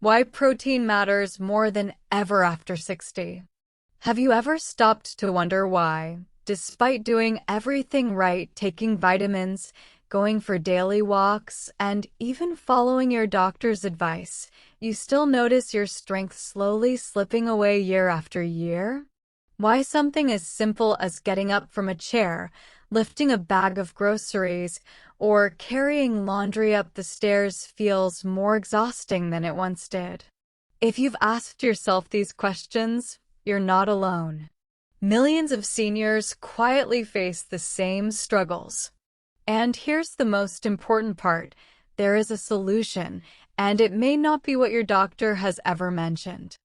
Why protein matters more than ever after 60. Have you ever stopped to wonder why, despite doing everything right, taking vitamins, going for daily walks, and even following your doctor's advice, you still notice your strength slowly slipping away year after year? Why something as simple as getting up from a chair, lifting a bag of groceries, or carrying laundry up the stairs feels more exhausting than it once did? If you've asked yourself these questions, you're not alone. Millions of seniors quietly face the same struggles. And here's the most important part: there is a solution, and it may not be what your doctor has ever mentioned.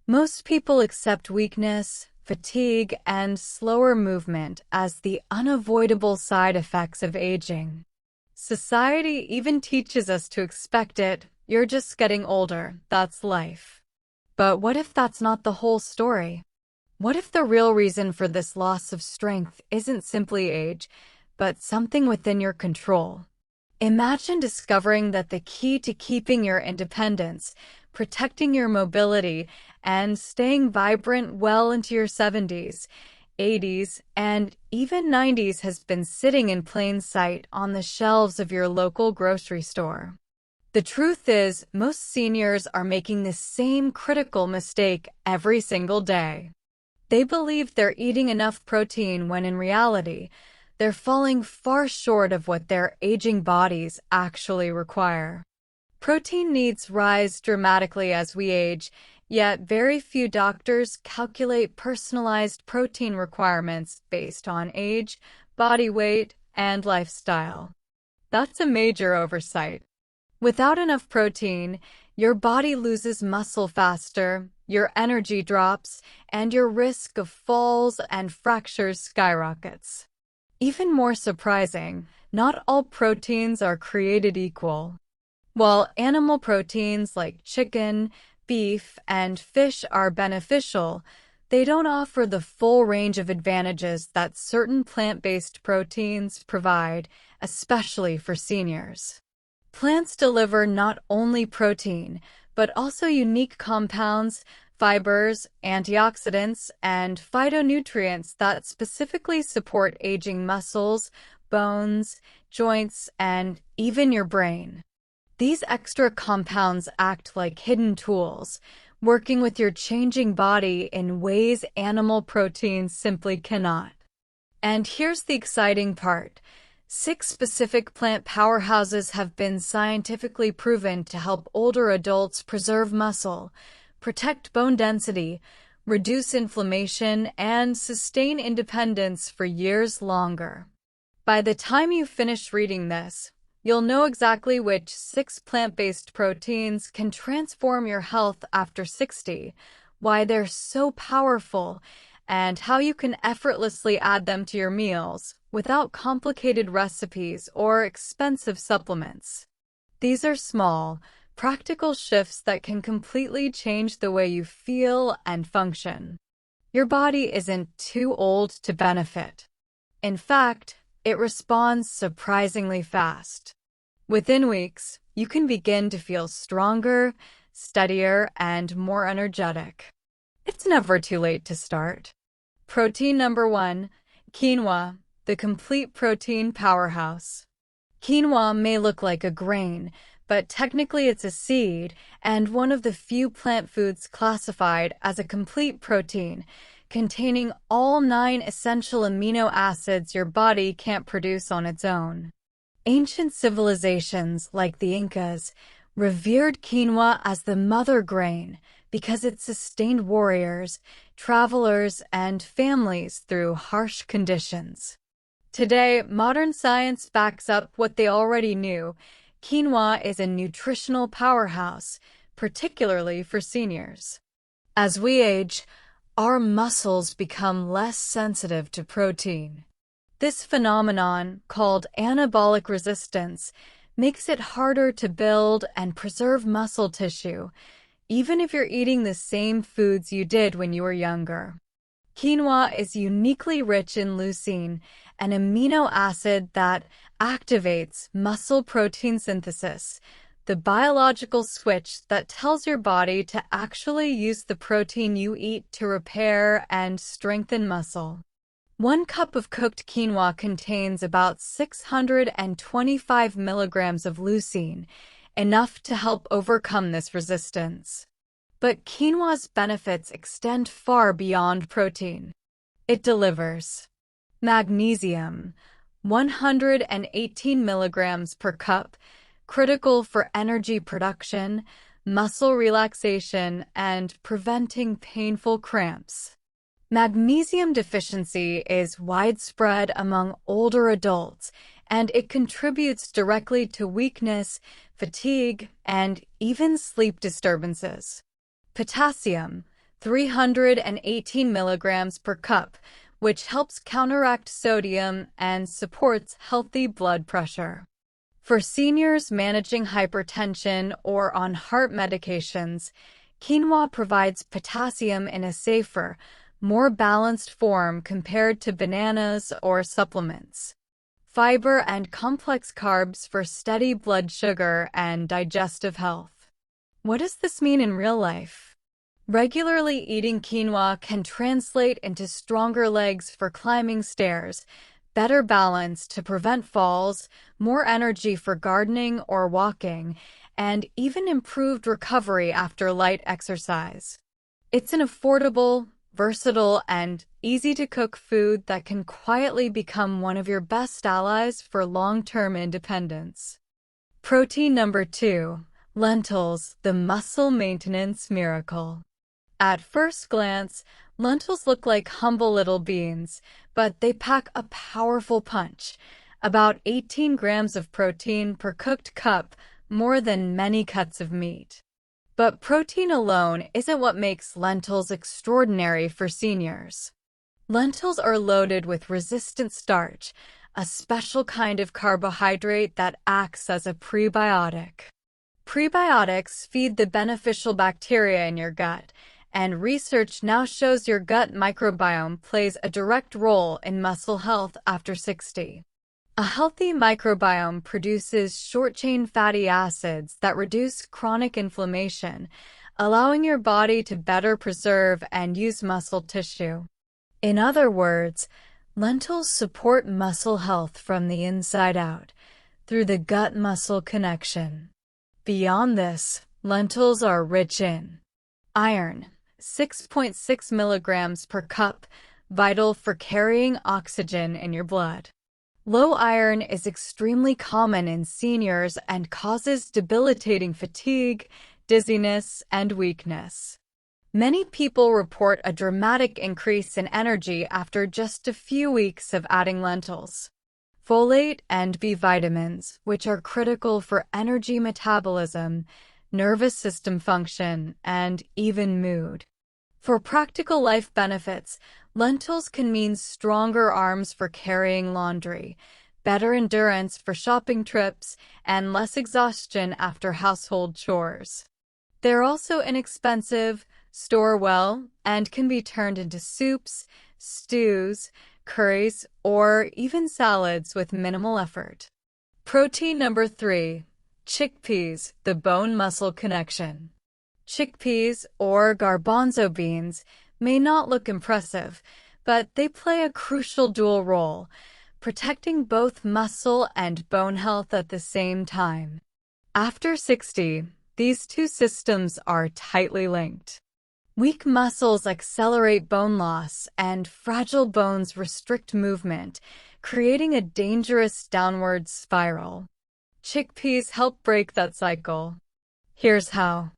Most people accept weakness, fatigue, and slower movement as the unavoidable side effects of aging. Society even teaches us to expect it. You're just getting older, that's life. But what if that's not the whole story? What if the real reason for this loss of strength isn't simply age, but something within your control? Imagine discovering that the key to keeping your independence, protecting your mobility, and staying vibrant well into your 70s, 80s, and even 90s has been sitting in plain sight on the shelves of your local grocery store. The truth is, most seniors are making the same critical mistake every single day. They believe they're eating enough protein when in reality, they're falling far short of what their aging bodies actually require. Protein needs rise dramatically as we age, yet very few doctors calculate personalized protein requirements based on age, body weight, and lifestyle. That's a major oversight. Without enough protein, your body loses muscle faster, your energy drops, and your risk of falls and fractures skyrockets. Even more surprising, not all proteins are created equal. While animal proteins like chicken, beef, and fish are beneficial, they don't offer the full range of advantages that certain plant-based proteins provide, especially for seniors. Plants deliver not only protein, but also unique compounds, fibers, antioxidants, and phytonutrients that specifically support aging muscles, bones, joints, and even your brain. These extra compounds act like hidden tools, working with your changing body in ways animal proteins simply cannot. And here's the exciting part: 6 specific plant powerhouses have been scientifically proven to help older adults preserve muscle, protect bone density, reduce inflammation, and sustain independence for years longer. By the time you finish reading this, you'll know exactly which 6 plant-based proteins can transform your health after 60, why they're so powerful, and how you can effortlessly add them to your meals without complicated recipes or expensive supplements. These are small, practical shifts that can completely change the way you feel and function. Your body isn't too old to benefit. In fact, it responds surprisingly fast. Within weeks, you can begin to feel stronger, steadier, and more energetic. It's never too late to start. Protein number 1, quinoa, the complete protein powerhouse. Quinoa may look like a grain, but technically it's a seed and one of the few plant foods classified as a complete protein, containing all 9 essential amino acids your body can't produce on its own. Ancient civilizations like the Incas revered quinoa as the mother grain because it sustained warriors, travelers, and families through harsh conditions. Today, modern science backs up what they already knew. Quinoa is a nutritional powerhouse, particularly for seniors. As we age, our muscles become less sensitive to protein. This phenomenon, called anabolic resistance, makes it harder to build and preserve muscle tissue, even if you're eating the same foods you did when you were younger. Quinoa is uniquely rich in leucine, an amino acid that activates muscle protein synthesis, the biological switch that tells your body to actually use the protein you eat to repair and strengthen muscle. 1 cup of cooked quinoa contains about 625 milligrams of leucine, enough to help overcome this resistance. But quinoa's benefits extend far beyond protein. It delivers magnesium, 118 milligrams per cup, critical for energy production, muscle relaxation, and preventing painful cramps. Magnesium deficiency is widespread among older adults, and it contributes directly to weakness, fatigue, and even sleep disturbances. Potassium, 318 milligrams per cup, which helps counteract sodium and supports healthy blood pressure. For seniors managing hypertension or on heart medications, quinoa provides potassium in a safer, more balanced form compared to bananas or supplements. Fiber and complex carbs for steady blood sugar and digestive health. What does this mean in real life? Regularly eating quinoa can translate into stronger legs for climbing stairs, better balance to prevent falls, more energy for gardening or walking, and even improved recovery after light exercise. It's an affordable, versatile, and easy-to-cook food that can quietly become one of your best allies for long-term independence. Protein number 2, lentils, the muscle maintenance miracle. At first glance, lentils look like humble little beans, but they pack a powerful punch. About 18 grams of protein per cooked cup, more than many cuts of meat. But protein alone isn't what makes lentils extraordinary for seniors. Lentils are loaded with resistant starch, a special kind of carbohydrate that acts as a prebiotic. Prebiotics feed the beneficial bacteria in your gut, and research now shows your gut microbiome plays a direct role in muscle health after 60. A healthy microbiome produces short-chain fatty acids that reduce chronic inflammation, allowing your body to better preserve and use muscle tissue. In other words, lentils support muscle health from the inside out, through the gut-muscle connection. Beyond this, lentils are rich in iron, 6.6 milligrams per cup, vital for carrying oxygen in your blood. Low iron is extremely common in seniors and causes debilitating fatigue, dizziness, and weakness. Many people report a dramatic increase in energy after just a few weeks of adding lentils. Folate and B vitamins, which are critical for energy metabolism, nervous system function, and even mood. For practical life benefits, lentils can mean stronger arms for carrying laundry, better endurance for shopping trips, and less exhaustion after household chores. They're also inexpensive, store well, and can be turned into soups, stews, curries, or even salads with minimal effort. Protein number 3, chickpeas, the bone-muscle connection. Chickpeas, or garbanzo beans, may not look impressive, but they play a crucial dual role, protecting both muscle and bone health at the same time. After 60, these two systems are tightly linked. Weak muscles accelerate bone loss, and fragile bones restrict movement, creating a dangerous downward spiral. Chickpeas help break that cycle. Here's how.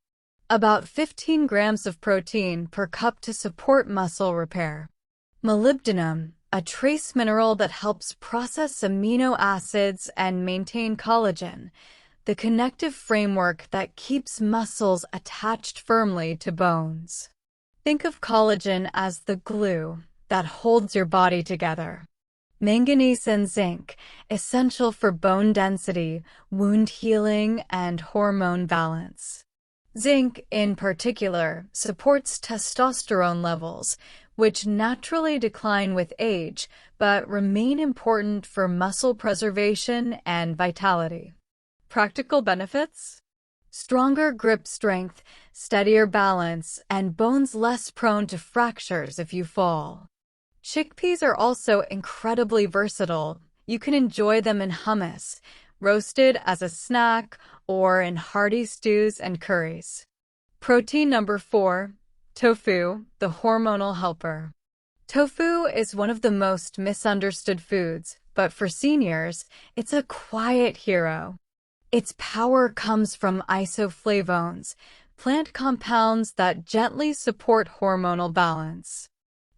About 15 grams of protein per cup to support muscle repair. Molybdenum, a trace mineral that helps process amino acids and maintain collagen, the connective framework that keeps muscles attached firmly to bones. Think of collagen as the glue that holds your body together. Manganese and zinc, essential for bone density, wound healing, and hormone balance. Zinc, in particular, supports testosterone levels, which naturally decline with age, but remain important for muscle preservation and vitality. Practical benefits? Stronger grip strength, steadier balance, and bones less prone to fractures if you fall. Chickpeas are also incredibly versatile. You can enjoy them in hummus, roasted as a snack, or in hearty stews and curries. Protein number 4, tofu, the hormonal helper. Tofu is one of the most misunderstood foods, but for seniors, it's a quiet hero. Its power comes from isoflavones, plant compounds that gently support hormonal balance.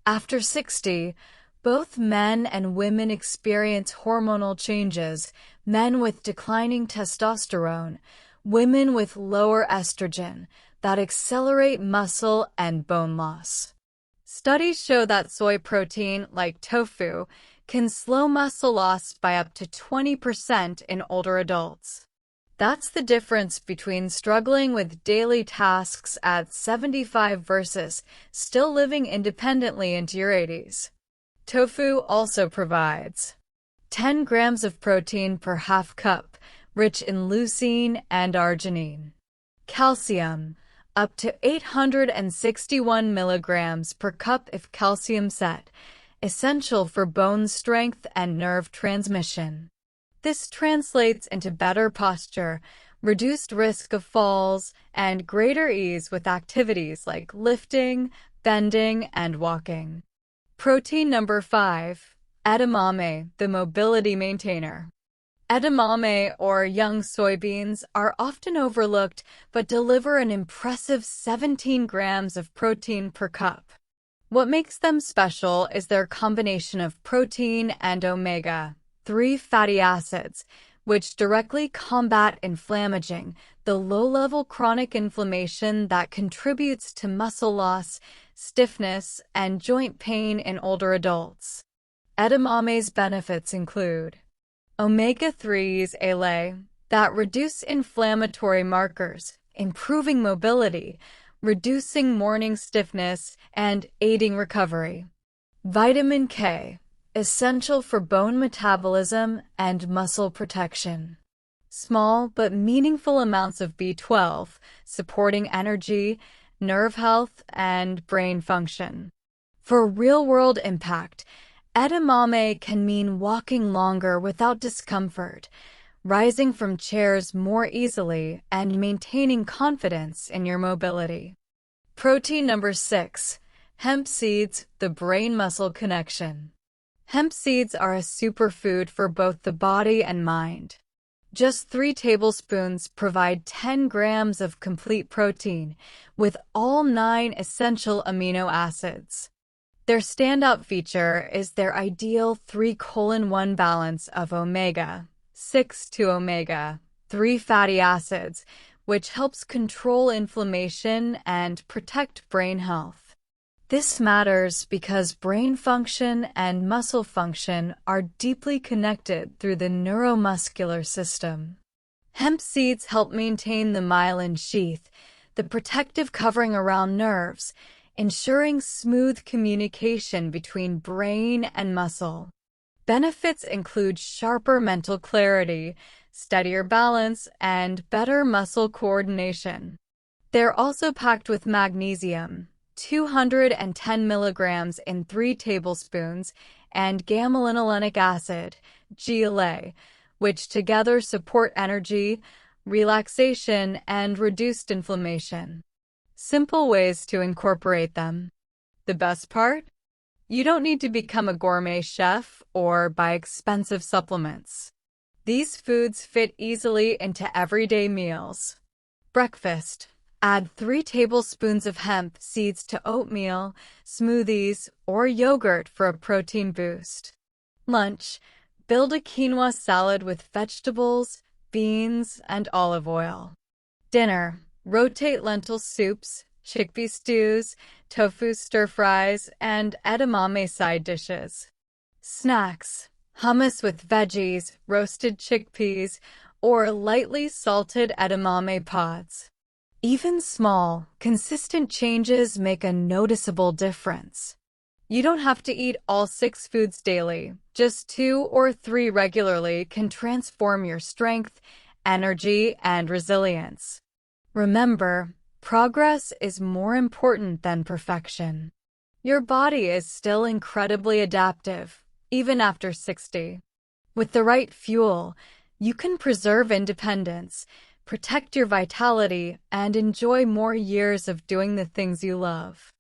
After 60, both men and women experience hormonal changes, men with declining testosterone, women with lower estrogen, that accelerate muscle and bone loss. Studies show that soy protein, like tofu, can slow muscle loss by up to 20% in older adults. That's the difference between struggling with daily tasks at 75 versus still living independently into your 80s. Tofu also provides 10 grams of protein per half cup, rich in leucine and arginine. Calcium, up to 861 milligrams per cup if calcium set, essential for bone strength and nerve transmission. This translates into better posture, reduced risk of falls, and greater ease with activities like lifting, bending, and walking. Protein number 5, edamame, the mobility maintainer. Edamame, or young soybeans, are often overlooked but deliver an impressive 17 grams of protein per cup. What makes them special is their combination of protein and omega-3 fatty acids, which directly combat inflammaging, the low-level chronic inflammation that contributes to muscle loss, stiffness, and joint pain in older adults. Edamame's benefits include omega-3s that reduce inflammatory markers, improving mobility, reducing morning stiffness, and aiding recovery. Vitamin K, essential for bone metabolism and muscle protection. Small but meaningful amounts of B12, supporting energy, nerve health, and brain function. For real-world impact, edamame can mean walking longer without discomfort, rising from chairs more easily, and maintaining confidence in your mobility. Protein number 6, hemp seeds, the brain-muscle connection. Hemp seeds are a superfood for both the body and mind. Just 3 tablespoons provide 10 grams of complete protein, with all 9 essential amino acids. Their standout feature is their ideal 3:1 balance of omega-6 to omega-3 fatty acids, which helps control inflammation and protect brain health. This matters because brain function and muscle function are deeply connected through the neuromuscular system. Hemp seeds help maintain the myelin sheath, the protective covering around nerves, ensuring smooth communication between brain and muscle. Benefits include sharper mental clarity, steadier balance, and better muscle coordination. They're also packed with magnesium, 210 milligrams in 3 tablespoons, and gamma-linolenic acid, GLA, which together support energy, relaxation, and reduced inflammation. Simple ways to incorporate them. The best part? You don't need to become a gourmet chef or buy expensive supplements. These foods fit easily into everyday meals. Breakfast. Add 3 tablespoons of hemp seeds to oatmeal, smoothies, or yogurt for a protein boost. Lunch. Build a quinoa salad with vegetables, beans, and olive oil. Dinner. Rotate lentil soups, chickpea stews, tofu stir-fries, and edamame side dishes. Snacks. Hummus with veggies, roasted chickpeas, or lightly salted edamame pods. Even small, consistent changes make a noticeable difference. You don't have to eat all 6 foods daily. Just 2 or 3 regularly can transform your strength, energy, and resilience. Remember, progress is more important than perfection. Your body is still incredibly adaptive, even after 60. With the right fuel, you can preserve independence, protect your vitality, and enjoy more years of doing the things you love.